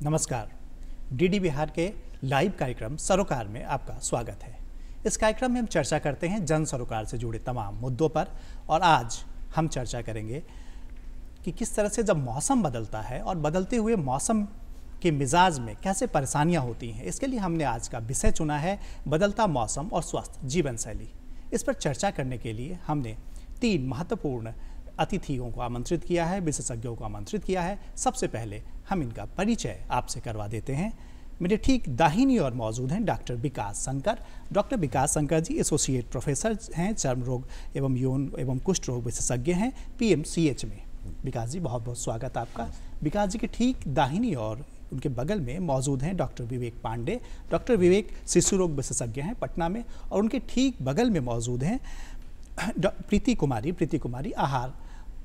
नमस्कार। डीडी बिहार के लाइव कार्यक्रम सरोकार में आपका स्वागत है। इस कार्यक्रम में हम चर्चा करते हैं जन सरोकार से जुड़े तमाम मुद्दों पर और आज हम चर्चा करेंगे कि किस तरह से जब मौसम बदलता है और बदलते हुए मौसम के मिजाज में कैसे परेशानियां होती हैं। इसके लिए हमने आज का विषय चुना है बदलता मौसम और स्वस्थ जीवन शैली। इस पर चर्चा करने के लिए हमने 3 महत्वपूर्ण अतिथियों को आमंत्रित किया है, विशेषज्ञों को आमंत्रित किया है। सबसे पहले हम इनका परिचय आपसे करवा देते हैं। मेरे ठीक दाहिनी ओर मौजूद हैं डॉक्टर विकास शंकर। डॉक्टर विकास शंकर जी एसोसिएट प्रोफेसर हैं, चर्म रोग एवं यौन एवं कुष्ठ रोग विशेषज्ञ हैं PMCH में। विकास जी बहुत बहुत स्वागत आपका। विकास जी के ठीक दाहिनी ओर उनके बगल में मौजूद हैं डॉक्टर विवेक पांडे। डॉक्टर विवेक शिशु रोग विशेषज्ञ हैं पटना में और उनके ठीक बगल में मौजूद हैं प्रीति कुमारी आहार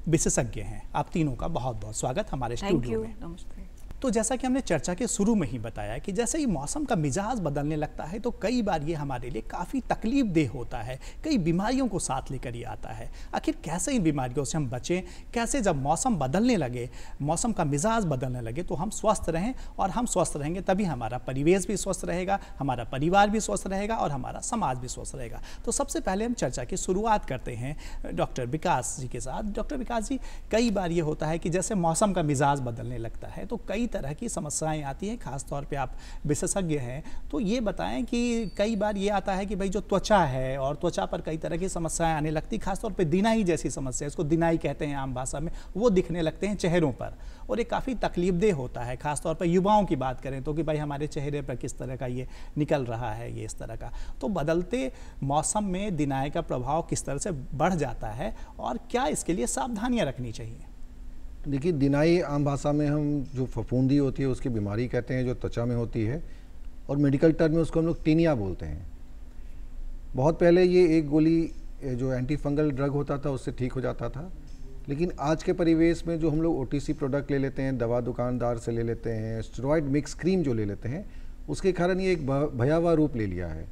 विशेषज्ञ हैं। आप तीनों का बहुत बहुत स्वागत हमारे स्टूडियो में। नमस्ते। तो जैसा कि हमने चर्चा के शुरू में ही बताया कि जैसे ही मौसम का मिजाज बदलने लगता है तो कई बार ये हमारे लिए काफ़ी तकलीफ देह होता है, कई बीमारियों को साथ लेकर ये आता है। आखिर कैसे इन बीमारियों से हम बचें, कैसे जब मौसम बदलने लगे, मौसम का मिजाज बदलने लगे तो हम स्वस्थ रहें, और हम स्वस्थ रहेंगे तभी हमारा परिवेश भी स्वस्थ रहेगा, हमारा परिवार भी स्वस्थ रहेगा और हमारा समाज भी स्वस्थ रहेगा। तो सबसे पहले हम चर्चा की शुरुआत करते हैं डॉक्टर विकास जी के साथ। डॉक्टर विकास जी, कई बार ये होता है कि जैसे मौसम का मिजाज बदलने लगता है तो कई तरह की समस्याएं आती हैं। खास तौर पे आप विशेषज्ञ हैं तो ये बताएं कि कई बार ये आता है कि भाई जो त्वचा है और त्वचा पर कई तरह की समस्याएं आने लगती, खास तौर पे दिनाई जैसी समस्या, इसको दिनाई कहते हैं आम भाषा में, वो दिखने लगते हैं चेहरों पर और ये काफ़ी तकलीफदेह होता है। खास तौर पर युवाओं की बात करें तो कि भाई हमारे चेहरे पर किस तरह का ये निकल रहा है, ये इस तरह का। तो बदलते मौसम में दिनाई का प्रभाव किस तरह से बढ़ जाता है और क्या इसके लिए सावधानियाँ रखनी चाहिए? देखिए, दिनाई आम भाषा में हम जो फफूंदी होती है उसकी बीमारी कहते हैं, जो त्वचा में होती है, और मेडिकल टर्म में उसको हम लोग टीनिया बोलते हैं। बहुत पहले ये एक गोली जो एंटी फंगल ड्रग होता था उससे ठीक हो जाता था, लेकिन आज के परिवेश में जो हम लोग OTC प्रोडक्ट ले लेते हैं, दवा दुकानदार से ले लेते हैं, स्टेरॉइड मिक्स क्रीम जो ले लेते हैं, उसके कारण ये एक भयावह रूप ले लिया है।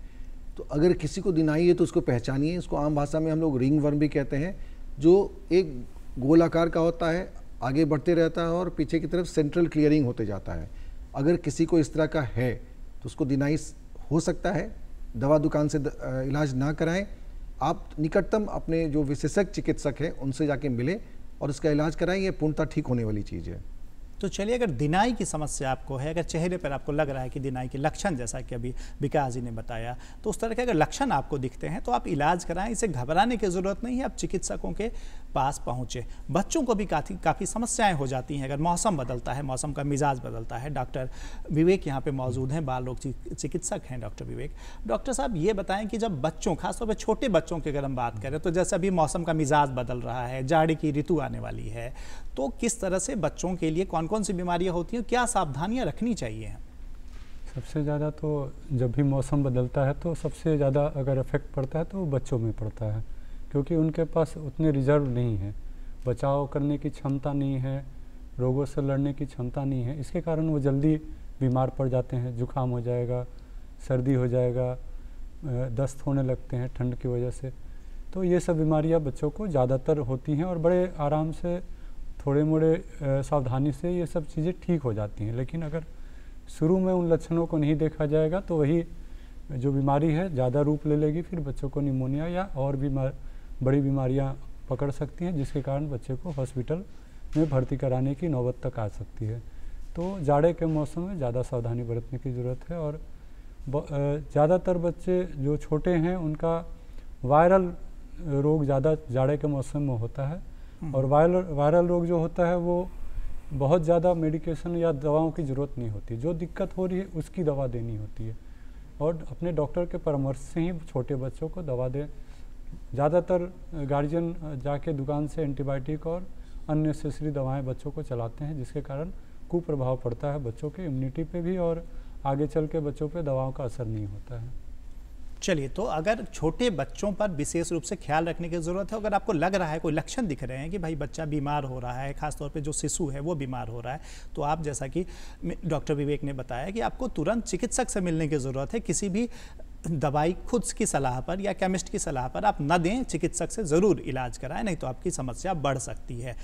तो अगर किसी को दिनाई है तो उसको पहचानिए। इसको आम भाषा में हम लोग रिंग वर्म भी कहते हैं, जो एक गोल आकार का होता है, आगे बढ़ते रहता है और पीछे की तरफ सेंट्रल क्लियरिंग होते जाता है। अगर किसी को इस तरह का है तो उसको दिनाई हो सकता है। दवा दुकान से इलाज ना कराएं, आप निकटतम अपने जो विशेषज्ञ चिकित्सक हैं उनसे जाके मिलें और इसका इलाज कराएं। ये पूर्णतः ठीक होने वाली चीज़ है। तो चलिए, अगर दिनाई की समस्या आपको है, अगर चेहरे पर आपको लग रहा है कि दिनाई के लक्षण, जैसा कि अभी विकास जी ने बताया, तो उस तरह के अगर लक्षण आपको दिखते हैं तो आप इलाज कराएं। इसे घबराने की ज़रूरत नहीं है, आप चिकित्सकों के पास पहुँचे। बच्चों को भी काफ़ी समस्याएं हो जाती हैं अगर मौसम बदलता है, मौसम का मिजाज बदलता है। डॉक्टर विवेक यहाँ पे मौजूद हैं, बाल रोग चिकित्सक हैं डॉक्टर विवेक। डॉक्टर साहब, ये बताएं कि जब बच्चों, खासतौर पर छोटे बच्चों की अगर हम बात करें तो जैसे अभी मौसम का मिजाज बदल रहा है, जाड़े की ऋतु आने वाली है, तो किस तरह से बच्चों के लिए कौन कौन सी बीमारियां होती हैं, क्या सावधानियां रखनी चाहिए? सबसे ज़्यादा तो जब भी मौसम बदलता है तो सबसे ज़्यादा अगर इफेक्ट पड़ता है तो बच्चों में पड़ता है, क्योंकि उनके पास उतने रिजर्व नहीं है, बचाव करने की क्षमता नहीं है, रोगों से लड़ने की क्षमता नहीं है। इसके कारण वो जल्दी बीमार पड़ जाते हैं। जुकाम हो जाएगा, सर्दी हो जाएगा, दस्त होने लगते हैं ठंड की वजह से। तो ये सब बीमारियां बच्चों को ज़्यादातर होती हैं और बड़े आराम से, थोड़े मोड़े सावधानी से ये सब चीज़ें ठीक हो जाती हैं। लेकिन अगर शुरू में उन लक्षणों को नहीं देखा जाएगा तो वही जो बीमारी है ज़्यादा रूप ले लेगी, फिर बच्चों को निमोनिया या और भी बड़ी बीमारियां पकड़ सकती हैं, जिसके कारण बच्चे को हॉस्पिटल में भर्ती कराने की नौबत तक आ सकती है। तो जाड़े के मौसम में ज़्यादा सावधानी बरतने की ज़रूरत है। और ज़्यादातर बच्चे जो छोटे हैं उनका वायरल रोग ज़्यादा जाड़े के मौसम में होता है, और वायरल रोग जो होता है वो बहुत ज़्यादा मेडिकेशन या दवाओं की ज़रूरत नहीं होती। जो दिक्कत हो रही है उसकी दवा देनी होती है और अपने डॉक्टर के परामर्श से ही छोटे बच्चों को दवा दें। ज़्यादातर गार्जियन जाके दुकान से एंटीबायोटिक और अन्य नेसेसरी दवाएं बच्चों को चलाते हैं, जिसके कारण कुप्रभाव पड़ता है बच्चों के इम्यूनिटी पे भी और आगे चल के बच्चों पे दवाओं का असर नहीं होता है। चलिए, तो अगर छोटे बच्चों पर विशेष रूप से ख्याल रखने की ज़रूरत है, अगर आपको लग रहा है, कोई लक्षण दिख रहे हैं कि भाई बच्चा बीमार हो रहा है, खासतौर पे जो शिशु है वो बीमार हो रहा है, तो आप, जैसा कि डॉक्टर विवेक ने बताया, कि आपको तुरंत चिकित्सक से मिलने की ज़रूरत है। किसी भी दवाई खुद की सलाह पर या केमिस्ट की सलाह पर आप न दें, चिकित्सक से ज़रूर इलाज कराएं, नहीं तो आपकी समस्या बढ़ सकती है।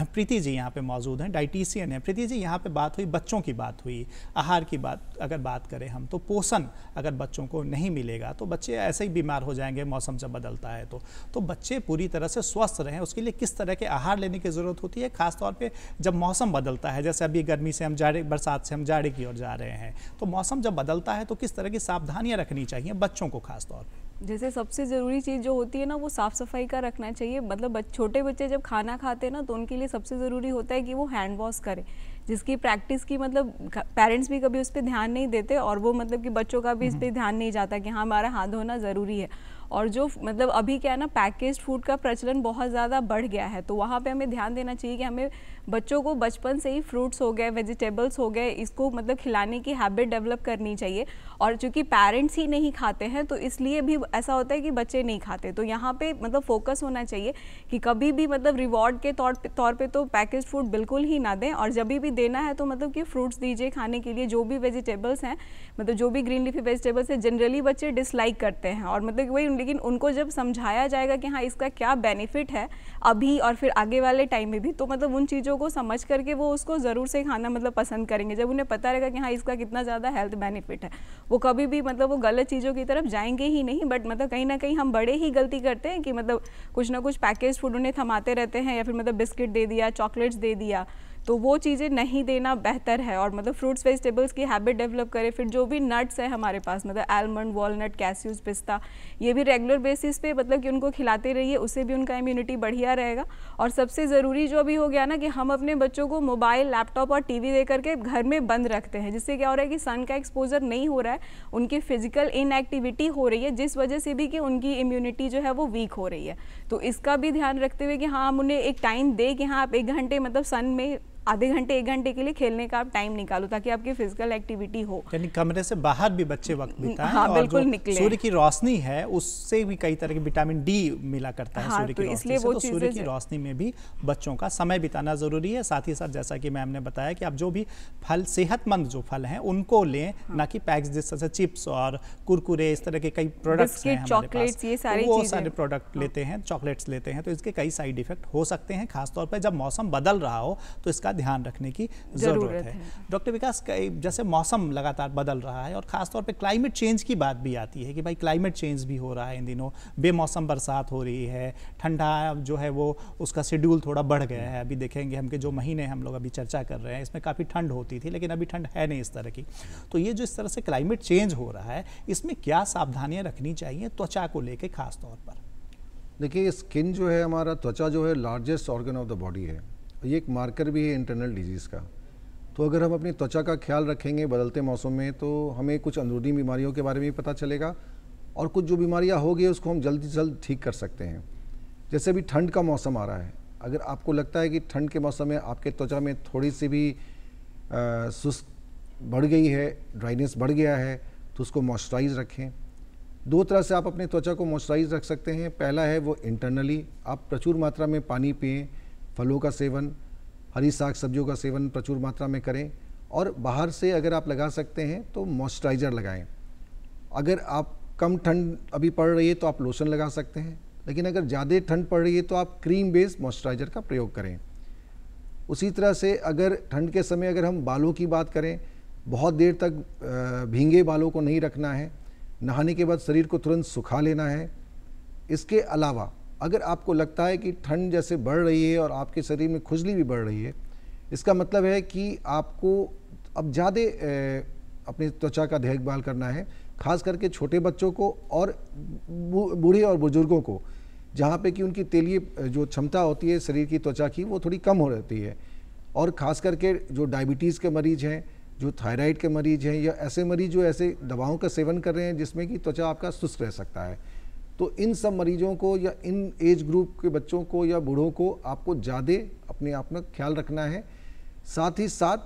प्रीति जी यहाँ पे मौजूद हैं, डाइटिशियन हैं। प्रीति जी, यहाँ पे बात हुई, बच्चों की बात हुई, आहार की बात अगर बात करें हम, तो पोषण अगर बच्चों को नहीं मिलेगा तो बच्चे ऐसे ही बीमार हो जाएंगे मौसम जब बदलता है तो बच्चे पूरी तरह से स्वस्थ रहें उसके लिए किस तरह के आहार लेने की ज़रूरत होती है, खासतौर पर जब मौसम बदलता है। जैसे अभी गर्मी से हम जाड़े, बरसात से हम जाड़े की ओर जा रहे हैं, तो मौसम जब बदलता है तो किस तरह की सावधानियाँ रखनी चाहिए बच्चों को खासतौर पर? जैसे सबसे ज़रूरी चीज़ जो होती है ना, वो साफ़ सफाई का रखना चाहिए। मतलब छोटे बच्चे जब खाना खाते हैं ना, तो उनके लिए सबसे ज़रूरी होता है कि वो हैंड वॉश करें, जिसकी प्रैक्टिस की मतलब पेरेंट्स भी कभी उस पर ध्यान नहीं देते, और वो मतलब कि बच्चों का भी इस पर ध्यान नहीं जाता कि हाँ हमारा हाथ धोना ज़रूरी है। और जो मतलब अभी क्या है ना, पैकेज्ड फूड का प्रचलन बहुत ज़्यादा बढ़ गया है, तो वहाँ पे हमें ध्यान देना चाहिए कि हमें बच्चों को बचपन से ही फ्रूट्स हो गए, वेजिटेबल्स हो गए, इसको मतलब खिलाने की हैबिट डेवलप करनी चाहिए। और चूँकि पेरेंट्स ही नहीं खाते हैं तो इसलिए भी ऐसा होता है कि बच्चे नहीं खाते। तो यहाँ पे मतलब फोकस होना चाहिए कि कभी भी मतलब रिवॉर्ड के तौर पे तो पैकेज्ड फूड बिल्कुल ही ना दें, और जब भी देना है तो मतलब कि फ्रूट्स दीजिए खाने के लिए। जो भी वेजिटेबल्स हैं, मतलब जो भी ग्रीन लीफी वेजिटेबल्स हैं, जनरली बच्चे डिसलाइक करते हैं, और मतलब वही, लेकिन उनको जब समझाया जाएगा कि हाँ इसका क्या बेनिफिट है अभी और फिर आगे वाले टाइम में भी, तो मतलब उन चीज़ों को समझ करके वो उसको ज़रूर से खाना मतलब पसंद करेंगे। जब उन्हें पता रहेगा कि हाँ इसका कितना ज़्यादा हेल्थ बेनिफिट है, वो कभी भी मतलब वो गलत चीज़ों की तरफ जाएंगे ही नहीं। बट मतलब कहीं ना कहीं हम बड़े ही गलती करते हैं कि मतलब कुछ ना कुछ पैकेज फूड उन्हें थमाते रहते हैं, या फिर मतलब बिस्किट दे दिया, चॉकलेट्स दे दिया, तो वो चीज़ें नहीं देना बेहतर है। और मतलब फ्रूट्स वेजिटेबल्स की हैबिट डेवलप करें। फिर जो भी नट्स है हमारे पास, मतलब आलमंड, वॉलनट, कैस्यूज, पिस्ता, ये भी रेगुलर बेसिस पे मतलब कि उनको खिलाते रहिए, उससे भी उनका इम्यूनिटी बढ़िया रहेगा। और सबसे ज़रूरी जो अभी हो गया ना कि हम अपने बच्चों को मोबाइल, लैपटॉप और टीवी दे करके घर में बंद रखते हैं, जिससे क्या हो रहा है कि सन का एक्सपोजर नहीं हो रहा है, उनकी फिजिकल इनएक्टिविटी हो रही है, जिस वजह से भी कि उनकी इम्यूनिटी जो है वो वीक हो रही है। तो इसका भी ध्यान रखते हुए कि हाँ हम उन्हें एक टाइम दें कि हाँ आप 1 घंटे मतलब सन में आधे घंटे 1 घंटे के लिए खेलने का आप टाइम निकालो, ताकि आपकी फिजिकल एक्टिविटी हो। यानी कमरे से बाहर भी बच्चे वक्त बिताएं। हाँ, और बिल्कुल जो निकले। सूर्य की रोशनी है उससे भी कई तरह के विटामिन डी मिला करता है। हाँ, सूर्य की तो रोशनी से, वो तो सूर्य की रोशनी में भी बच्चों का समय बिताना ज़रूरी है। साथ ही साथ जैसा कि मैम ने बताया कि आप जो भी फल, सेहतमंद जो फल हैं उनको लें, ना कि पैक्स जैसे चिप्स और कुरकुरे, इस तरह के कई प्रोडक्ट्स हैं हमारे पास, ये सारी वो चीजें, सारे प्रोडक्ट लेते हैं, चॉकलेट्स लेते हैं, तो इसके कई साइड इफेक्ट हो सकते हैं। खासतौर पर जब मौसम बदल रहा हो तो इसका ध्यान रखने की ज़रूरत है। डॉक्टर विकास, जैसे मौसम लगातार बदल रहा है और ख़ासतौर पे क्लाइमेट चेंज की बात भी आती है कि भाई क्लाइमेट चेंज भी हो रहा है इन दिनों, बेमौसम बरसात हो रही है, ठंडा जो है वो उसका शेड्यूल थोड़ा बढ़ गया है। अभी देखेंगे हम कि जो महीने हम लोग अभी चर्चा कर रहे हैं इसमें काफ़ी ठंड होती थी, लेकिन अभी ठंड है नहीं इस तरह की। तो ये जो इस तरह से क्लाइमेट चेंज हो रहा है, इसमें क्या सावधानियाँ रखनी चाहिए त्वचा को लेकर खास तौर पर? देखिए, स्किन जो है, हमारा त्वचा जो है largest organ of the body है, ये एक मार्कर भी है इंटरनल डिजीज़ का। तो अगर हम अपनी त्वचा का ख्याल रखेंगे बदलते मौसम में, तो हमें कुछ अंदरूनी बीमारियों के बारे में भी पता चलेगा, और कुछ जो बीमारियां होगी उसको हम जल्द से जल्द ठीक कर सकते हैं। जैसे अभी ठंड का मौसम आ रहा है, अगर आपको लगता है कि ठंड के मौसम में आपके त्वचा में थोड़ी सी भी सुस्त बढ़ गई है, ड्राइनेस बढ़ गया है, तो उसको मॉइस्चराइज रखें। 2 तरह से आप अपने त्वचा को मॉइस्चराइज रख सकते हैं। पहला है वो इंटरनली, आप प्रचुर मात्रा में पानी पिएं, फलों का सेवन, हरी साग सब्जियों का सेवन प्रचुर मात्रा में करें, और बाहर से अगर आप लगा सकते हैं तो मॉइस्चराइज़र लगाएं। अगर आप कम ठंड अभी पड़ रही है तो आप लोशन लगा सकते हैं, लेकिन अगर ज़्यादा ठंड पड़ रही है तो आप क्रीम बेस्ड मॉइस्चराइज़र का प्रयोग करें। उसी तरह से अगर ठंड के समय अगर हम बालों की बात करें, बहुत देर तक भींगे बालों को नहीं रखना है, नहाने के बाद शरीर को तुरंत सुखा लेना है। इसके अलावा अगर आपको लगता है कि ठंड जैसे बढ़ रही है और आपके शरीर में खुजली भी बढ़ रही है, इसका मतलब है कि आपको अब ज़्यादा अपनी त्वचा का देखभाल करना है, खास करके छोटे बच्चों को और बूढ़े और बुजुर्गों को, जहाँ पे कि उनकी तेलीय जो क्षमता होती है शरीर की त्वचा की वो थोड़ी कम हो रहती है। और ख़ास करके जो डायबिटीज़ के मरीज़ हैं, जो थायराइड के मरीज़ हैं, या ऐसे मरीज़ जो ऐसे दवाओं का सेवन कर रहे हैं जिसमें कि त्वचा आपका सुस्त रह सकता है, तो इन सब मरीजों को या इन एज ग्रुप के बच्चों को या बूढ़ों को आपको ज़्यादा अपने आप में ख्याल रखना है। साथ ही साथ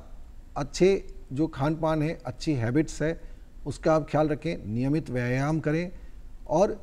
अच्छे जो खान पान है, अच्छी हैबिट्स है, उसका आप ख्याल रखें, नियमित व्यायाम करें। और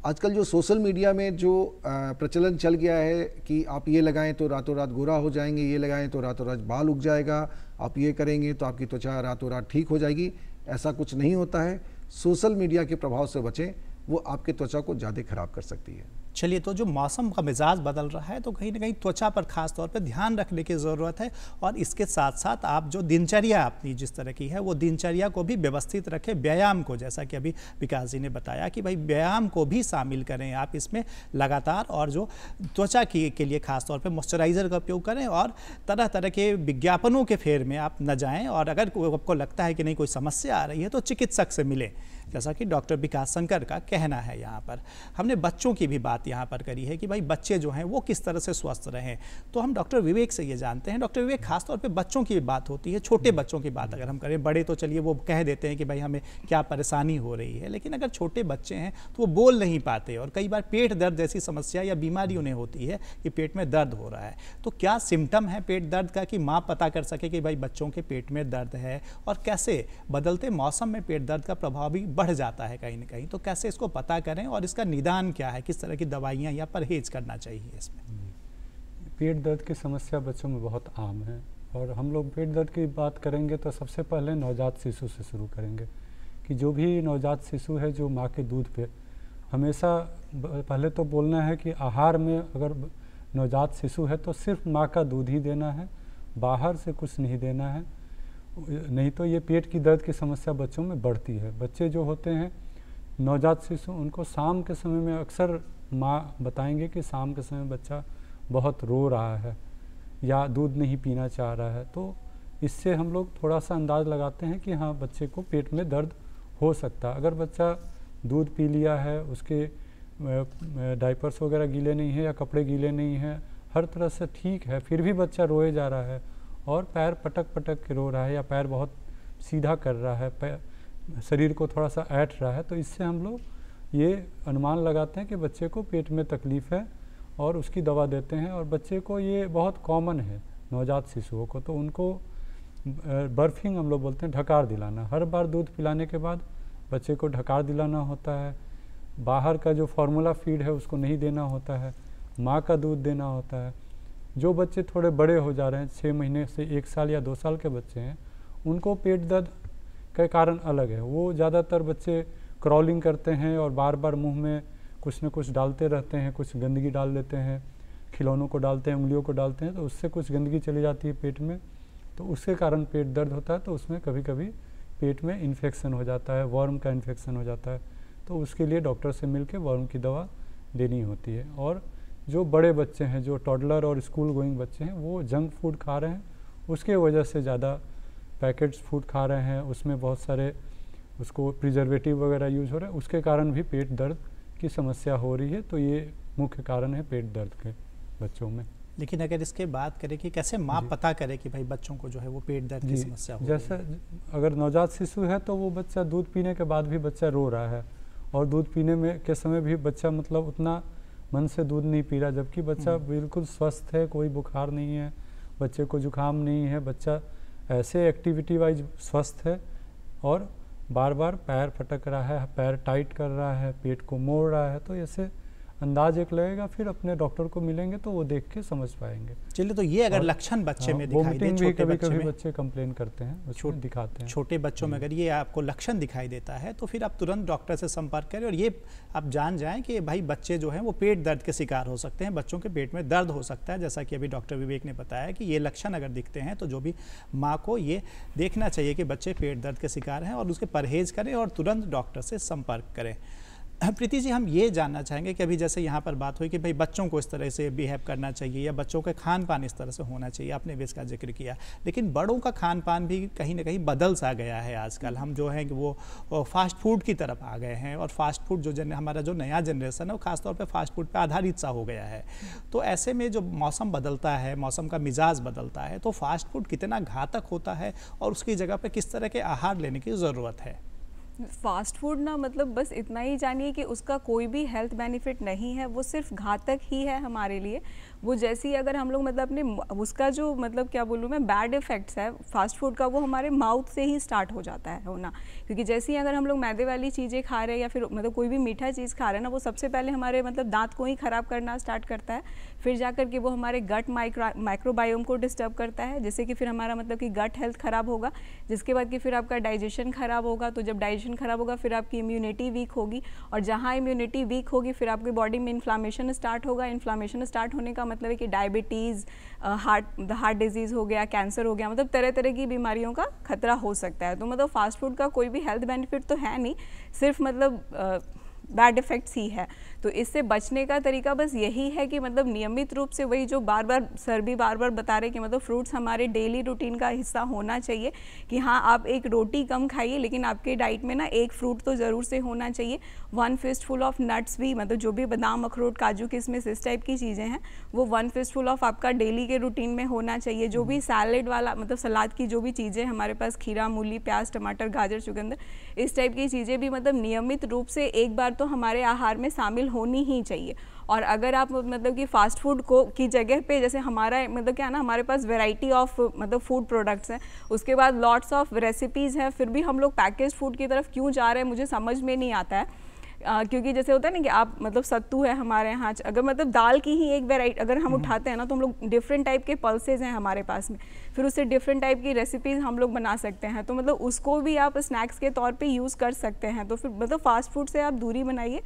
आजकल जो सोशल मीडिया में जो प्रचलन चल गया है कि आप ये लगाएं तो रातों रात गोरा हो जाएंगे, ये लगाएं तो रातों रात बाल उग जाएगा, आप ये करेंगे तो आपकी त्वचा रातों रात ठीक हो जाएगी, ऐसा कुछ नहीं होता है। सोशल मीडिया के प्रभाव से बचें, वो आपके त्वचा को ज़्यादा खराब कर सकती है। चलिए, तो जो मौसम का मिजाज बदल रहा है तो कहीं ना कहीं त्वचा पर खास तौर पर ध्यान रखने की ज़रूरत है, और इसके साथ साथ आप जो दिनचर्या अपनी जिस तरह की है वो दिनचर्या को भी व्यवस्थित रखें। व्यायाम को, जैसा कि अभी विकास जी ने बताया कि भाई व्यायाम को भी शामिल करें आप इसमें लगातार, और जो त्वचा के लिए खास तौर पर मॉइस्चराइज़र का उपयोग करें, और तरह तरह के विज्ञापनों के फेर में आप न जाएँ, और अगर आपको लगता है कि नहीं कोई समस्या आ रही है तो चिकित्सक से मिलें, जैसा कि डॉक्टर विकास शंकर का कहना है। यहाँ पर हमने बच्चों की भी बात यहाँ पर करी है कि भाई बच्चे जो हैं वो किस तरह से स्वस्थ रहें, तो हम डॉक्टर विवेक से ये जानते हैं। डॉक्टर विवेक, खासतौर पे बच्चों की बात होती है, छोटे बच्चों की बात अगर हम करें, बड़े तो चलिए वो कह देते हैं कि भाई हमें क्या परेशानी हो रही है, लेकिन अगर छोटे बच्चे हैं तो वो बोल नहीं पाते, और कई बार पेट दर्द जैसी समस्या या बीमारी उन्हें होती है कि पेट में दर्द हो रहा है। तो क्या सिम्टम है पेट दर्द का कि माँ पता कर सके कि भाई बच्चों के पेट में दर्द है, और कैसे बदलते मौसम में पेट दर्द का प्रभाव भी बढ़ जाता है कहीं ना कहीं, तो कैसे इसको पता करें और इसका निदान क्या है, किस तरह की दवाइयाँ या परहेज करना चाहिए इसमें? पेट दर्द की समस्या बच्चों में बहुत आम है, और हम लोग पेट दर्द की बात करेंगे तो सबसे पहले नवजात शिशु से शुरू करेंगे कि जो भी नवजात शिशु है जो माँ के दूध पे, हमेशा पहले तो बोलना है कि आहार में अगर नवजात शिशु है तो सिर्फ माँ का दूध ही देना है, बाहर से कुछ नहीं देना है, नहीं तो ये पेट की दर्द की समस्या बच्चों में बढ़ती है। बच्चे जो होते हैं नवजात शिशु, उनको शाम के समय में अक्सर माँ बताएंगे कि शाम के समय बच्चा बहुत रो रहा है या दूध नहीं पीना चाह रहा है, तो इससे हम लोग थोड़ा सा अंदाज़ लगाते हैं कि हाँ बच्चे को पेट में दर्द हो सकता है। अगर बच्चा दूध पी लिया है, उसके डायपर्स वगैरह गीले नहीं है या कपड़े गीले नहीं हैं, हर तरह से ठीक है, फिर भी बच्चा रोए जा रहा है और पैर पटक पटक के रो रहा है या पैर बहुत सीधा कर रहा है, शरीर को थोड़ा सा ऐंठ रहा है, तो इससे हम लोग ये अनुमान लगाते हैं कि बच्चे को पेट में तकलीफ़ है और उसकी दवा देते हैं। और बच्चे को ये बहुत कॉमन है नवजात शिशुओं को, तो उनको बर्फिंग हम लोग बोलते हैं, ढकार दिलाना। हर बार दूध पिलाने के बाद बच्चे को ढकार दिलाना होता है। बाहर का जो फार्मूला फीड है उसको नहीं देना होता है, माँ का दूध देना होता है। जो बच्चे थोड़े बड़े हो जा रहे हैं, 6 महीने से 1 साल या 2 साल के बच्चे हैं, उनको पेट दर्द का कारण अलग है। वो ज़्यादातर बच्चे क्रॉलिंग करते हैं और बार बार मुंह में कुछ न कुछ डालते रहते हैं, कुछ गंदगी डाल लेते हैं, खिलौनों को डालते हैं, उंगलियों को डालते हैं, तो उससे कुछ गंदगी चली जाती है पेट में, तो उसके कारण पेट दर्द होता है। तो उसमें कभी कभी पेट में इन्फेक्शन हो जाता है, वर्म का इन्फेक्शन हो जाता है, तो उसके लिए डॉक्टर से मिल के वर्म की दवा देनी होती है। और जो बड़े बच्चे हैं, जो टॉडलर और स्कूल गोइंग बच्चे हैं, वो जंक फूड खा रहे हैं, उसके वजह से ज़्यादा पैकेट्स फूड खा रहे हैं, उसमें बहुत सारे उसको प्रिजर्वेटिव वगैरह यूज़ हो रहे हैं, उसके कारण भी पेट दर्द की समस्या हो रही है। तो ये मुख्य कारण है पेट दर्द के बच्चों में। लेकिन अगर इसके बात करें कि कैसे माँ पता करे कि भाई बच्चों को जो है वो पेट दर्द की समस्या हो, जैसे अगर नवजात शिशु है तो वो बच्चा दूध पीने के बाद भी बच्चा रो रहा है, और दूध पीने में के समय भी बच्चा मतलब उतना मन से दूध नहीं पी रहा, जबकि बच्चा बिल्कुल स्वस्थ है, कोई बुखार नहीं है, बच्चे को जुकाम नहीं है, बच्चा ऐसे एक्टिविटी वाइज स्वस्थ है, और बार बार पैर फटक रहा है, पैर टाइट कर रहा है, पेट को मोड़ रहा है, तो ऐसे अंदाज एक लगेगा। फिर अपने डॉक्टर को मिलेंगे तो वो देख के समझ पाएंगे। चलिए, तो ये अगर लक्षण बच्चे में दिखाई दे, छोटे बच्चे कंप्लेन करते हैं, उसमें दिखाते हैं। छोटे बच्चों में अगर ये आपको लक्षण दिखाई देता है तो फिर आप तुरंत डॉक्टर से संपर्क करें, और ये आप जान जाएं कि भाई बच्चे जो हैं वो पेट दर्द के शिकार हो सकते हैं, बच्चों के पेट में दर्द हो सकता है। जैसा कि अभी डॉक्टर विवेक ने बताया कि ये लक्षण अगर दिखते हैं तो जो भी माँ को ये देखना चाहिए कि बच्चे पेट दर्द के शिकार हैं, और उसके परहेज करें और तुरंत डॉक्टर से संपर्क करें। प्रीति जी, हम ये जानना चाहेंगे कि अभी जैसे यहाँ पर बात हुई कि भाई बच्चों को इस तरह से बिहेव करना चाहिए या बच्चों का खान पान इस तरह से होना चाहिए, आपने भी इसका जिक्र किया, लेकिन बड़ों का खान पान भी कहीं ना कहीं बदल सा गया है आजकल। हम जो हैं कि वो फास्ट फूड की तरफ आ गए हैं, और फास्ट फूड जो हमारा जो नया जनरेशन है वो खासतौर पर फास्ट फूड पर आधारित सा हो गया है। तो ऐसे में जो मौसम बदलता है, मौसम का मिजाज बदलता है, तो फास्ट फूड कितना घातक होता है और उसकी जगह पर किस तरह के आहार लेने की ज़रूरत है? फास्ट फूड ना, मतलब बस इतना ही जानिए कि उसका कोई भी हेल्थ बेनिफिट नहीं है, वो सिर्फ घातक ही है हमारे लिए। वो जैसे ही अगर हम लोग मतलब अपने उसका जो मतलब क्या बोलूँ मैं बैड इफेक्ट्स है फास्ट फूड का, वो हमारे माउथ से ही स्टार्ट हो जाता है होना। क्योंकि जैसे ही अगर हम लोग मैदे वाली चीज़ें खा रहे हैं या फिर मतलब कोई भी मीठा चीज़ खा रहे हैं ना, वो सबसे पहले हमारे मतलब दांत को ही ख़राब करना स्टार्ट करता है, फिर जाकर के वो हमारे गट माइक्रोबायोम को डिस्टर्ब करता है, जिससे कि फिर हमारा मतलब कि गट हेल्थ ख़राब होगा, जिसके बाद कि फिर आपका डाइजेशन ख़राब होगा। तो जब डाइजेशन ख़राब होगा फिर आपकी इम्यूनिटी वीक होगी, और जहाँ इम्यूनिटी वीक होगी फिर आपकी बॉडी में इन्फ्लामेशन स्टार्ट होगा। इन्फ्लामेशन स्टार्ट होने का मतलब है कि डायबिटीज़, हार्ट डिजीज़ हो गया, कैंसर हो गया, मतलब तरह तरह की बीमारियों का खतरा हो सकता है। तो मतलब फास्ट फूड का कोई भी हेल्थ बेनिफिट तो है नहीं, सिर्फ मतलब बैड इफ़ेक्ट्स ही है। तो इससे बचने का तरीका बस यही है कि मतलब नियमित रूप से वही जो बार बार सर भी बार बार बता रहे कि मतलब फ्रूट्स हमारे डेली रूटीन का हिस्सा होना चाहिए, कि हाँ आप एक रोटी कम खाइए लेकिन आपके डाइट में ना एक फ्रूट तो ज़रूर से होना चाहिए। 1 फिस्टफुल ऑफ नट्स भी, मतलब जो भी बादाम, अखरोट, काजू, किशमिश इस टाइप की चीज़ें हैं वो 1 फिस्टफुल ऑफ आपका डेली के रूटीन में होना चाहिए। जो भी सैलेड वाला मतलब सलाद की जो भी चीज़ें हमारे पास, खीरा, मूली, प्याज, टमाटर, गाजर, चुकंदर, इस टाइप की चीज़ें भी मतलब नियमित रूप से एक बार तो हमारे आहार में शामिल होनी ही चाहिए। और अगर आप मतलब कि फास्ट फूड को की जगह पे, जैसे हमारा मतलब क्या है ना, हमारे पास वैरायटी ऑफ मतलब फूड प्रोडक्ट्स हैं, उसके बाद लॉट्स ऑफ रेसिपीज़ हैं, फिर भी हम लोग पैकेज फूड की तरफ क्यों जा रहे हैं मुझे समझ में नहीं आता है। क्योंकि जैसे होता है ना कि आप मतलब सत्तू है हमारे यहाँ, अगर मतलब दाल की ही एक वैरायटी अगर हम उठाते हैं ना, तो हम लोग डिफरेंट टाइप के पल्सेज हैं हमारे पास में, फिर उससे डिफरेंट टाइप की रेसिपीज़ हम लोग बना सकते हैं। तो मतलब उसको भी आप स्नैक्स के तौर पे यूज़ कर सकते हैं। तो फिर मतलब फास्ट फूड से आप दूरी बनाइए,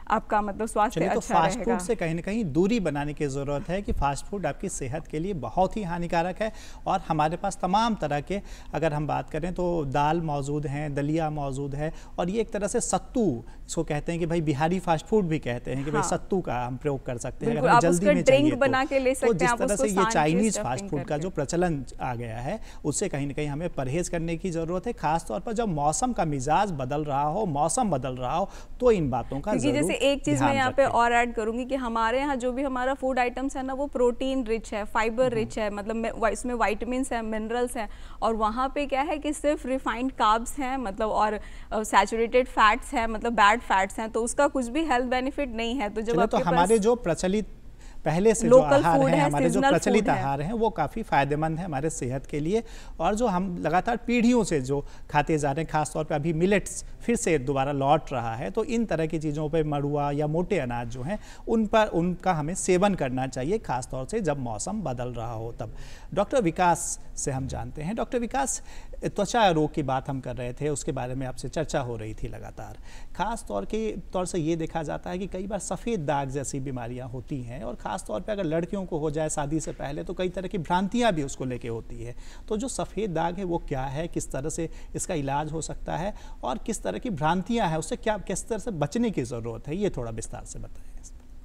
आपका मतलब स्वास्थ्य अच्छा तो फास्ट रहेगा। फूड से कहीं ना कहीं दूरी बनाने की ज़रूरत है कि फास्ट फूड आपकी सेहत के लिए बहुत ही हानिकारक है। और हमारे पास तमाम तरह के, अगर हम बात करें तो दाल मौजूद हैं, दलिया मौजूद है, और ये एक तरह से सत्तू, इसको कहते हैं कि भाई बिहारी फास्ट फूड भी कहते हैं कि भाई सत्तू का हम प्रयोग कर सकते हैं अगर हमें जल्दी में चाहिए बना के ले तो सकते जिस हैं। तरह से ये चाइनीज़ फास्ट फूड का जो प्रचलन आ गया है, उससे कहीं ना कहीं हमें परहेज़ करने की ज़रूरत है, खासतौर पर जब मौसम का मिजाज बदल रहा हो, मौसम बदल रहा हो, तो इन बातों का ज़रूर जैसे एक चीज़ मैं यहाँ पे और ऐड करूंगी कि हमारे यहाँ जो भी हमारा फूड आइटम्स है ना, वो प्रोटीन रिच है, फाइबर रिच है, मतलब इसमें वाइटामिन्स है, मिनरल्स हैं, और वहाँ पे क्या है कि सिर्फ रिफाइंड कार्ब्स हैं मतलब, और सैचुरेटेड फैट्स हैं, मतलब बैड फैट्स हैं, तो उसका कुछ भी हेल्थ बेनिफिट नहीं है। तो जब आपके हमारे जो प्रचलित पहले से जो आहार हैं, हमारे जो प्रचलित आहार हैं, वो काफ़ी फ़ायदेमंद है हमारे सेहत के लिए, और जो हम लगातार पीढ़ियों से जो खाते जा रहे हैं, खासतौर पे अभी मिलेट्स फिर से दोबारा लौट रहा है, तो इन तरह की चीज़ों पे, मड़ुआ या मोटे अनाज जो हैं, उनका हमें सेवन करना चाहिए, खासतौर से जब मौसम बदल रहा हो तब। डॉक्टर विकास से हम जानते हैं। डॉक्टर विकास, त्वचा रोग की बात हम कर रहे थे, उसके बारे में आपसे चर्चा हो रही थी लगातार। खास तौर से ये देखा जाता है कि कई बार सफ़ेद दाग जैसी बीमारियां होती हैं, और ख़ास तौर पे अगर लड़कियों को हो जाए शादी से पहले, तो कई तरह की भ्रांतियां भी उसको लेके होती है। तो जो सफ़ेद दाग है वो क्या है, किस तरह से इसका इलाज हो सकता है, और किस तरह की भ्रांतियाँ हैं, उससे किस तरह से बचने की ज़रूरत है, ये थोड़ा विस्तार से बताएं।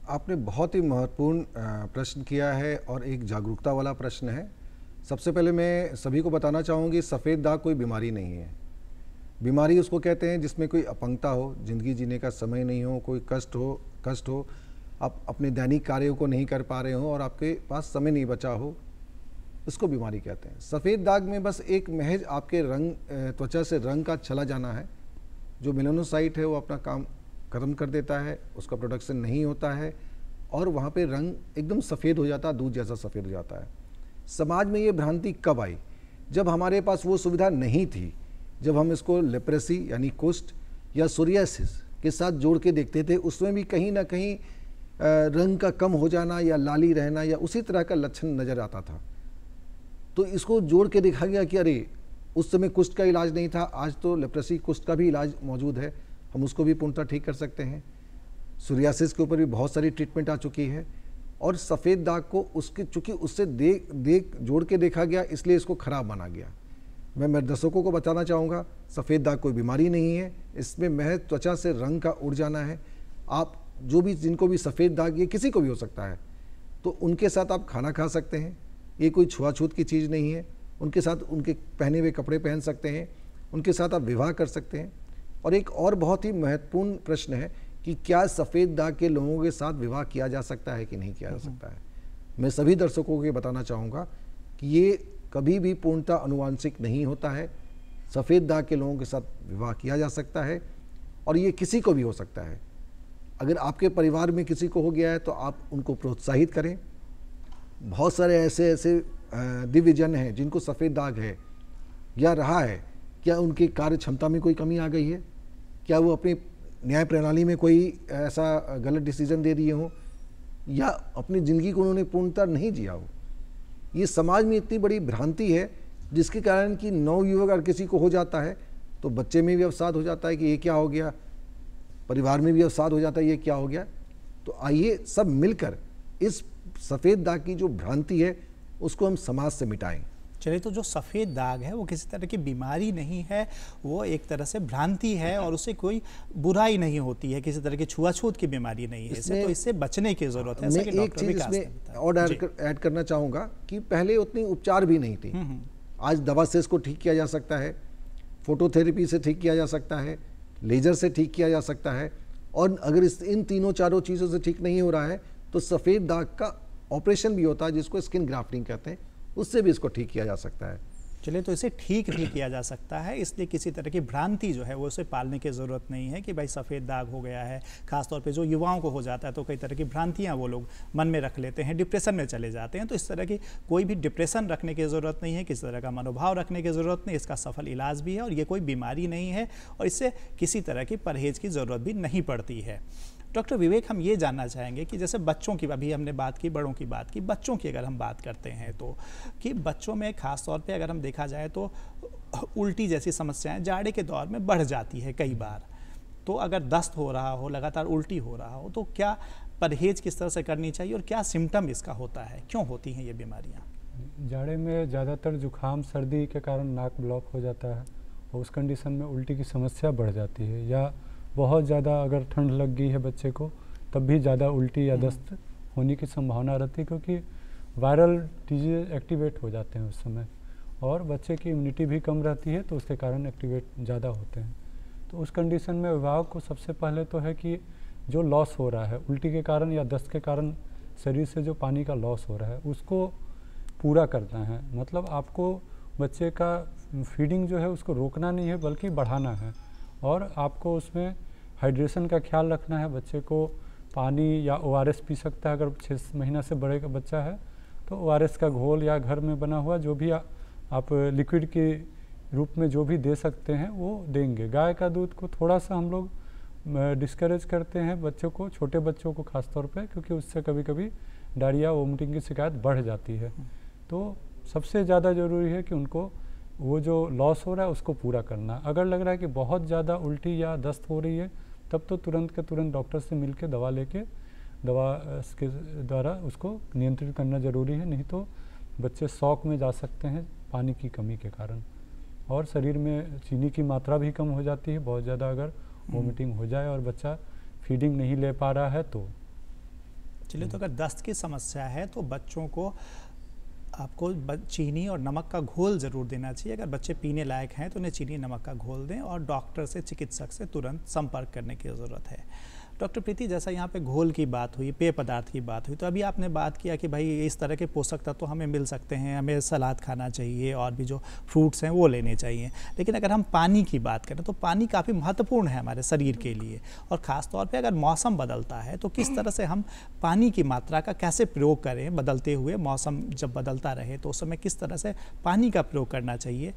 आपने बहुत ही महत्वपूर्ण प्रश्न किया है और एक जागरूकता वाला प्रश्न है। सबसे पहले मैं सभी को बताना चाहूँगी, सफ़ेद दाग कोई बीमारी नहीं है। बीमारी उसको कहते हैं जिसमें कोई अपंगता हो, ज़िंदगी जीने का समय नहीं हो, कोई कष्ट हो, आप अपने दैनिक कार्यों को नहीं कर पा रहे हो और आपके पास समय नहीं बचा हो, इसको बीमारी कहते हैं। सफ़ेद दाग में बस एक महज आपके त्वचा से रंग का चला जाना है। जो मेलानोसाइट है वो अपना काम खत्म कर देता है, उसका प्रोडक्शन नहीं होता है, और वहाँ पे रंग एकदम सफ़ेद हो जाता है, दूध जैसा सफ़ेद हो जाता है। समाज में ये भ्रांति कब आई? जब हमारे पास वो सुविधा नहीं थी, जब हम इसको लेप्रेसी यानी कुष्ठ या सोरियासिस के साथ जोड़ के देखते थे, उसमें भी कहीं ना कहीं रंग का कम हो जाना या लाली रहना या उसी तरह का लक्षण नज़र आता था। तो इसको जोड़ के देखा गया कि अरे उस समय कुष्ठ का इलाज नहीं था, आज तो लेप्रेसी कुष्ठ का भी इलाज मौजूद है, हम उसको भी पूर्णतः ठीक कर सकते हैं। सोरियासिस के ऊपर भी बहुत सारी ट्रीटमेंट आ चुकी है, और सफ़ेद दाग को उसके चूँकि उससे जोड़ के देखा गया, इसलिए इसको ख़राब माना गया। मैं मेरे दर्शकों को बताना चाहूँगा, सफ़ेद दाग कोई बीमारी नहीं है, इसमें महज त्वचा से रंग का उड़ जाना है। आप जो भी, जिनको भी सफ़ेद दाग, ये किसी को भी हो सकता है, तो उनके साथ आप खाना खा सकते हैं, ये कोई छुआछूत की चीज़ नहीं है। उनके साथ उनके पहने हुए कपड़े पहन सकते हैं, उनके साथ आप विवाह कर सकते हैं। और एक और बहुत ही महत्वपूर्ण प्रश्न है कि क्या सफ़ेद दाग के लोगों के साथ विवाह किया जा सकता है कि नहीं किया जा सकता है। मैं सभी दर्शकों को ये बताना चाहूँगा कि ये कभी भी पूर्णतः अनुवांशिक नहीं होता है। सफ़ेद दाग के लोगों के साथ विवाह किया जा सकता है, और ये किसी को भी हो सकता है। अगर आपके परिवार में किसी को हो गया है तो आप उनको प्रोत्साहित करें, बहुत सारे ऐसे ऐसे दिव्यजन हैं जिनको सफ़ेद दाग है या रहा है, क्या उनकी कार्य क्षमता में कोई कमी आ गई है? क्या वो अपनी न्याय प्रणाली में कोई ऐसा गलत डिसीजन दे दिए हों, या अपनी ज़िंदगी को उन्होंने पूर्णतः नहीं जिया हो? ये समाज में इतनी बड़ी भ्रांति है जिसके कारण कि नवयुवक अगर किसी को हो जाता है तो बच्चे में भी अवसाद हो जाता है कि ये क्या हो गया, परिवार में भी अवसाद हो जाता है ये क्या हो गया। तो आइए सब मिलकर इस सफ़ेद दाग की जो भ्रांति है उसको हम समाज से मिटाएं। चलिए, तो जो सफ़ेद दाग है वो किसी तरह की बीमारी नहीं है, वो एक तरह से भ्रांति है और उससे कोई बुराई नहीं होती है, किसी तरह की छुआछूत की बीमारी नहीं है इससे, तो इससे बचने की ज़रूरत है। मैं एक चीज़ इसमें और ऐड करना चाहूँगा कि पहले उतनी उपचार भी नहीं थी। आज दवा से इसको ठीक किया जा सकता है, फोटोथेरेपी से ठीक किया जा सकता है, लेज़र से ठीक किया जा सकता है, और अगर इन तीनों चारों चीज़ों से ठीक नहीं हो रहा है तो सफ़ेद दाग का ऑपरेशन भी होता है जिसको स्किन ग्राफ्टिंग कहते हैं, उससे भी इसको ठीक किया जा सकता है। चलिए, तो इसे ठीक भी किया जा सकता है, इसलिए किसी तरह की भ्रांति जो है वो उसे पालने की ज़रूरत नहीं है कि भाई सफ़ेद दाग हो गया है। ख़ासतौर पे जो युवाओं को हो जाता है तो कई तरह की भ्रांतियां वो लोग मन में रख लेते हैं, डिप्रेशन में चले जाते हैं। तो इस तरह की कोई भी डिप्रेशन रखने की ज़रूरत नहीं है, किसी तरह का मनोभाव रखने की ज़रूरत नहीं, इसका सफल इलाज भी है और ये कोई बीमारी नहीं है और इससे किसी तरह की परहेज़ की ज़रूरत भी नहीं पड़ती है। डॉक्टर विवेक, हम ये जानना चाहेंगे कि जैसे बच्चों की, अभी हमने बात की, बड़ों की बात की, बच्चों की अगर हम बात करते हैं तो कि बच्चों में ख़ास तौर पे अगर हम देखा जाए तो उल्टी जैसी समस्याएं जाड़े के दौर में बढ़ जाती है कई बार। तो अगर दस्त हो रहा हो, लगातार उल्टी हो रहा हो, तो क्या परहेज़ किस तरह से करनी चाहिए और क्या सिम्टम इसका होता है, क्यों होती हैं ये बीमारियाँ? जाड़े में ज़्यादातर जुकाम सर्दी के कारण नाक ब्लॉक हो जाता है और उस कंडीशन में उल्टी की समस्या बढ़ जाती है, या बहुत ज़्यादा अगर ठंड लग गई है बच्चे को तब भी ज़्यादा उल्टी या दस्त होने की संभावना रहती है, क्योंकि वायरल डिजीज एक्टिवेट हो जाते हैं उस समय और बच्चे की इम्यूनिटी भी कम रहती है तो उसके कारण एक्टिवेट ज़्यादा होते हैं। तो उस कंडीशन में अभिभावक को सबसे पहले तो है कि जो लॉस हो रहा है उल्टी के कारण या दस्त के कारण शरीर से जो पानी का लॉस हो रहा है उसको पूरा करना है। मतलब आपको बच्चे का फीडिंग जो है उसको रोकना नहीं है बल्कि बढ़ाना है, और आपको उसमें हाइड्रेशन का ख्याल रखना है। बच्चे को पानी या ORS पी सकता है, अगर 6 महीना से बड़े का बच्चा है तो ORS का घोल या घर में बना हुआ जो भी आप लिक्विड के रूप में जो भी दे सकते हैं वो देंगे। गाय का दूध को थोड़ा सा हम लोग डिस्करेज करते हैं बच्चों को, छोटे बच्चों को खास तौर पे, क्योंकि उससे कभी कभी डायरिया वोमिटिंग की शिकायत बढ़ जाती है। तो सबसे ज़्यादा ज़रूरी है कि उनको वो जो लॉस हो रहा है उसको पूरा करना। अगर लग रहा है कि बहुत ज़्यादा उल्टी या दस्त हो रही है तब तो तुरंत के तुरंत डॉक्टर से मिलकर दवा लेके दवा के द्वारा उसको नियंत्रित करना ज़रूरी है, नहीं तो बच्चे शॉक में जा सकते हैं पानी की कमी के कारण। और शरीर में चीनी की मात्रा भी कम हो जाती है बहुत ज़्यादा अगर वोमिटिंग हो जाए और बच्चा फीडिंग नहीं ले पा रहा है तो। चलिए, तो अगर दस्त की समस्या है तो बच्चों को आपको चीनी और नमक का घोल ज़रूर देना चाहिए। अगर बच्चे पीने लायक हैं तो उन्हें चीनी नमक का घोल दें और डॉक्टर से, चिकित्सक से तुरंत संपर्क करने की ज़रूरत है। डॉक्टर प्रीति, जैसा यहाँ पे घोल की बात हुई, पेय पदार्थ की बात हुई, तो अभी आपने बात किया कि भाई इस तरह के पोषक तत्व तो हमें मिल सकते हैं, हमें सलाद खाना चाहिए और भी जो फ्रूट्स हैं वो लेने चाहिए। लेकिन अगर हम पानी की बात करें तो पानी काफ़ी महत्वपूर्ण है हमारे शरीर के लिए, और ख़ास तौर पे अगर मौसम बदलता है तो किस तरह से हम पानी की मात्रा का कैसे प्रयोग करें। बदलते हुए मौसम जब बदलता रहे तो उस समय किस तरह से पानी का प्रयोग करना चाहिए,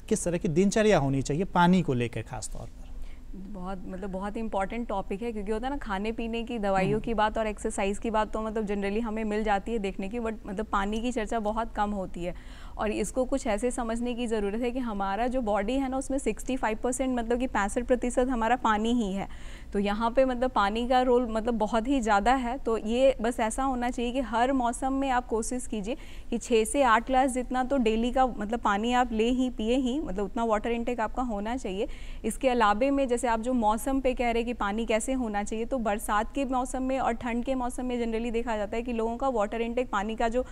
किस तरह की दिनचर्या होनी चाहिए पानी को लेकर ख़ास तौर पर? बहुत इंपॉर्टेंट टॉपिक है, क्योंकि होता है ना खाने पीने की, दवाइयों की बात और एक्सरसाइज की बात तो जनरली हमें मिल जाती है देखने की, बट पानी की चर्चा बहुत कम होती है। और इसको कुछ ऐसे समझने की ज़रूरत है कि हमारा जो बॉडी है ना उसमें 65% मतलब कि 65% हमारा पानी ही है। तो यहाँ पे पानी का रोल बहुत ही ज़्यादा है। तो ये बस ऐसा होना चाहिए कि हर मौसम में आप कोशिश कीजिए कि 6 से 8 ग्लास जितना तो डेली का पानी आप ले ही पिए ही, उतना वाटर इनटेक आपका होना चाहिए। इसके अलावे में जैसे आप जो मौसम पे कह रहे हैं कि पानी कैसे होना चाहिए, तो बरसात के मौसम में और ठंड के मौसम में जनरली देखा जाता है कि लोगों का वाटर इनटेक, पानी का जो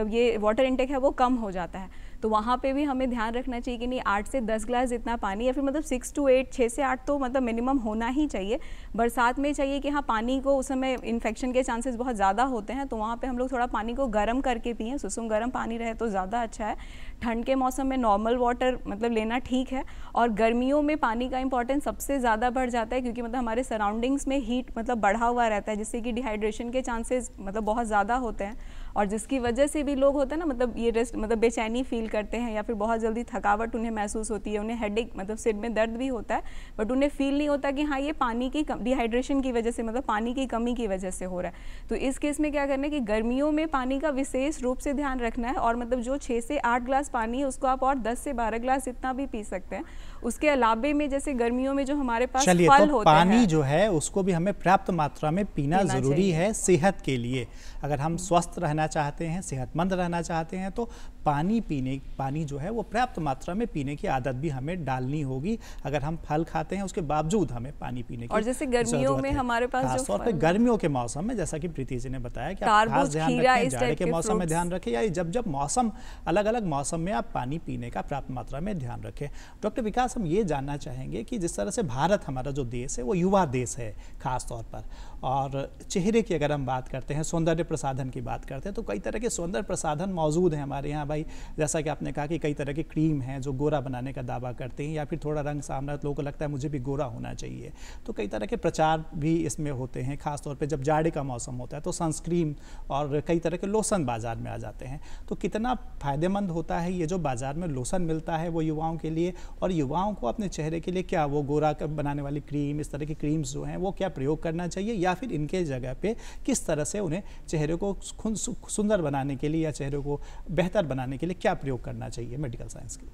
ये वाटर इनटेक है वो कम हो जाता है। तो वहाँ पे भी हमें ध्यान रखना चाहिए कि नहीं 8 से 10 ग्लास जितना पानी, या फिर 6 to 8, 6 से 8 तो मिनिमम होना ही चाहिए। बरसात में चाहिए कि हाँ पानी को, उस समय इन्फेक्शन के चांसेस बहुत ज़्यादा होते हैं, तो वहाँ पे हम लोग थोड़ा पानी को गर्म करके पिएं, सुसुम गर्म पानी रहे तो ज़्यादा अच्छा है। ठंड के मौसम में नॉर्मल वाटर लेना ठीक है। और गर्मियों में पानी का इंपॉर्टेंस सबसे ज़्यादा बढ़ जाता है, क्योंकि हमारे सराउंडिंग्स में हीट बढ़ा हुआ रहता है, जिससे कि डिहाइड्रेशन के चांसेस बहुत ज़्यादा होते हैं। और जिसकी वजह से भी लोग होता है ना, मतलब ये रेस्ट मतलब बेचैनी फील करते हैं या फिर बहुत जल्दी थकावट उन्हें महसूस होती है, उन्हें हेडेक मतलब सिर में दर्द भी होता है, बट उन्हें फील नहीं होता कि हाँ ये पानी की डिहाइड्रेशन की वजह से, मतलब पानी की कमी की वजह से हो रहा है। तो इस केस में क्या करना है कि गर्मियों में पानी का विशेष रूप से ध्यान रखना है, और मतलब जो 6 से 8 ग्लास पानी है उसको आप और 10 से 12 ग्लास इतना भी पी सकते हैं। उसके अलावे में जैसे गर्मियों में जो हमारे पास चलिए, फल तो होते पानी हैं, जो है उसको भी हमें पर्याप्त मात्रा में पीना जरूरी है सेहत के लिए। अगर हम स्वस्थ रहना चाहते हैं, सेहतमंद रहना चाहते हैं, तो पानी जो है वो पर्याप्त मात्रा में पीने की आदत भी हमें डालनी होगी। अगर हम फल खाते हैं उसके बावजूद हमें पानी पीने की, और जैसे गर्मियों में हमारे पास खास तौर पे गर्मियों के मौसम में, जैसा कि प्रीति जी ने बताया कि आप खास ध्यान रखें, जाड़े के मौसम में ध्यान रखें, या जब जब मौसम अलग अलग मौसम में आप पानी पीने का पर्याप्त मात्रा में ध्यान रखें। डॉक्टर विकास, हम ये जानना चाहेंगे कि जिस तरह से भारत हमारा जो देश है वो युवा देश है खास तौर पर, और चेहरे की अगर हम बात करते हैं, सौंदर्य प्रसाधन की बात करते हैं, तो कई तरह के सौंदर्य प्रसाधन मौजूद हैं हमारे यहाँ भाई। जैसा कि आपने कहा कि कई तरह की क्रीम हैं जो गोरा बनाने का दावा करते हैं, या फिर थोड़ा रंग सामना, लोगों को लगता है मुझे भी गोरा होना चाहिए, तो कई तरह के प्रचार भी इसमें होते हैं। खासतौर पे जब जाड़े का मौसम होता है तो सनस्क्रीन और कई तरह के लोशन बाज़ार में आ जाते हैं। तो कितना फ़ायदेमंद होता है ये जो बाज़ार में लोशन मिलता है वो युवाओं के लिए, और युवाओं को अपने चेहरे के लिए क्या वो गोरा बनाने वाली क्रीम, इस तरह की क्रीम्स जो हैं वो क्या प्रयोग करना चाहिए, या फिर इनके जगह पे किस तरह से उन्हें चेहरे को सुंदर बनाने के लिए या चेहरे को बेहतर बनाने के लिए क्या प्रयोग करना चाहिए मेडिकल साइंस की?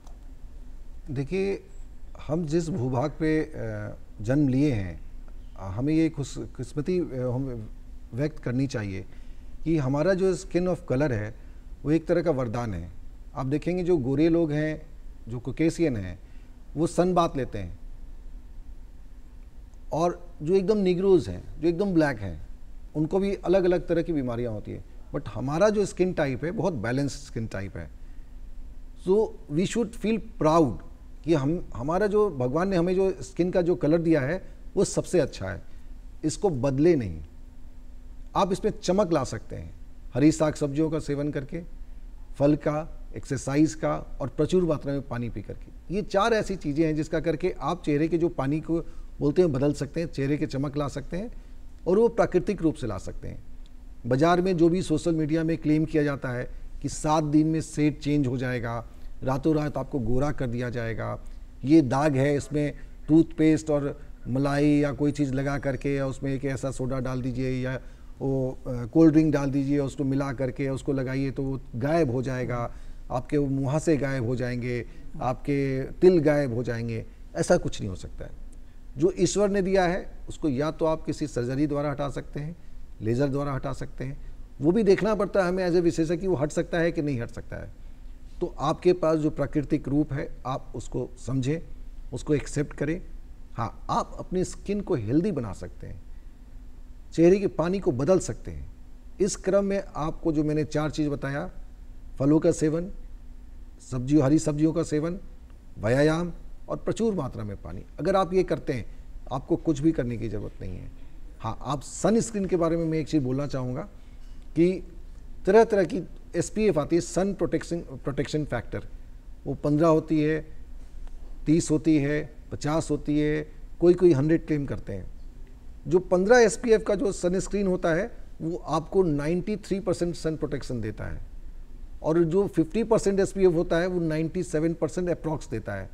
देखिए, हम जिस भूभाग पे जन्म लिए हैं, हमें ये खुशकिस्मती हम व्यक्त करनी चाहिए कि हमारा जो स्किन ऑफ कलर है वो एक तरह का वरदान है। आप देखेंगे जो गोरे लोग हैं, जो कोकेशियन हैं, वो सन बाथ लेते हैं, और जो एकदम निग्रोज हैं, जो एकदम ब्लैक हैं, उनको भी अलग अलग तरह की बीमारियां होती हैं। बट हमारा जो स्किन टाइप है बहुत बैलेंस्ड स्किन टाइप है। So we should feel proud कि हमारा जो भगवान ने हमें जो स्किन का जो कलर दिया है वो सबसे अच्छा है, इसको बदले नहीं। आप इसमें चमक ला सकते हैं हरी साग सब्जियों का सेवन करके, फल का, एक्सरसाइज का, और प्रचुर मात्रा में पानी पी करके। ये 4 ऐसी चीज़ें हैं जिसका करके आप चेहरे के जो पानी को बोलते हैं बदल सकते हैं, चेहरे के चमक ला सकते हैं, और वो प्राकृतिक रूप से ला सकते हैं। बाज़ार में जो भी सोशल मीडिया में क्लेम किया जाता है कि 7 दिन में शेड चेंज हो जाएगा, रातों रात आपको गोरा कर दिया जाएगा, ये दाग है, इसमें टूथपेस्ट और मलाई या कोई चीज़ लगा करके, या उसमें एक ऐसा सोडा डाल दीजिए या वो कोल्ड ड्रिंक डाल दीजिए, उसको मिला करके उसको लगाइए तो वो गायब हो जाएगा, आपके वो मुहासे गायब हो जाएंगे, आपके तिल गायब हो जाएंगे। ऐसा कुछ नहीं हो सकता है। जो ईश्वर ने दिया है उसको या तो आप किसी सर्जरी द्वारा हटा सकते हैं, लेज़र द्वारा हटा सकते हैं, वो भी देखना पड़ता है हमें एज ए विशेषज्ञ कि वो हट सकता है कि नहीं हट सकता है। तो आपके पास जो प्राकृतिक रूप है आप उसको समझें, उसको एक्सेप्ट करें। हाँ, आप अपनी स्किन को हेल्दी बना सकते हैं, चेहरे के पानी को बदल सकते हैं। इस क्रम में आपको जो मैंने 4 चीज़ बताया, फलों का सेवन, हरी सब्जियों का सेवन, व्यायाम और प्रचुर मात्रा में पानी, अगर आप ये करते हैं आपको कुछ भी करने की ज़रूरत नहीं है। हाँ, आप सन स्क्रीन के बारे में मैं एक चीज़ बोलना चाहूँगा कि तरह तरह की SPF आती है, सन प्रोटेक्शन फैक्टर, वो 15 होती है, 30 होती है, 50 होती है, कोई 100 क्लेम करते हैं। जो 15 SPF का जो सन स्क्रीन होता है वो आपको 93% सन प्रोटेक्शन देता है, और जो 50% SPF होता है वो 97% अप्रॉक्स देता है।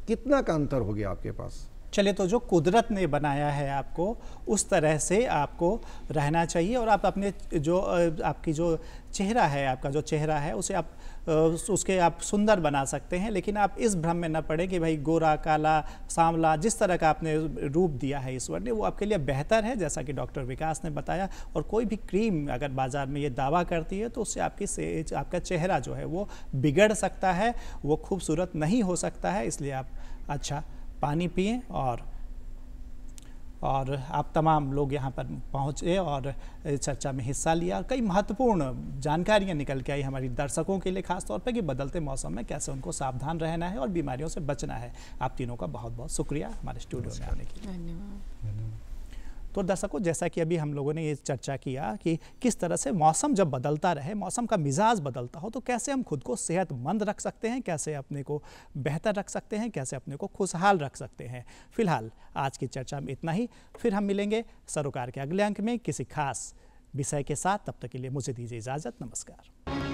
कितना का अंतर हो गया आपके पास? चलिए, तो जो कुदरत ने बनाया है आपको उस तरह से आपको रहना चाहिए, और आप अपने जो आपकी जो चेहरा है, आपका जो चेहरा है उसे आप उसके आप सुंदर बना सकते हैं। लेकिन आप इस भ्रम में न पड़े कि भाई गोरा, काला, सांवला, जिस तरह का आपने रूप दिया है ईश्वर ने वो आपके लिए बेहतर है, जैसा कि डॉक्टर विकास ने बताया। और कोई भी क्रीम अगर बाज़ार में ये दावा करती है तो उससे आपका चेहरा जो है वो बिगड़ सकता है, वो खूबसूरत नहीं हो सकता है। इसलिए आप अच्छा पानी पिएं, और आप तमाम लोग यहाँ पर पहुँचे और चर्चा में हिस्सा लिया, और कई महत्वपूर्ण जानकारियाँ निकल के आई हमारी दर्शकों के लिए, खास तौर पे कि बदलते मौसम में कैसे उनको सावधान रहना है और बीमारियों से बचना है। आप तीनों का बहुत बहुत शुक्रिया हमारे स्टूडियो में आने के लिए। धन्यवाद। तो दर्शकों, जैसा कि अभी हम लोगों ने ये चर्चा किया कि किस तरह से मौसम जब बदलता रहे, मौसम का मिजाज बदलता हो, तो कैसे हम खुद को सेहतमंद रख सकते हैं, कैसे अपने को बेहतर रख सकते हैं, कैसे अपने को खुशहाल रख सकते हैं। फिलहाल आज की चर्चा में इतना ही। फिर हम मिलेंगे सरोकार के अगले अंक में किसी खास विषय के साथ। तब तक के लिए मुझे दीजिए इजाज़त। नमस्कार।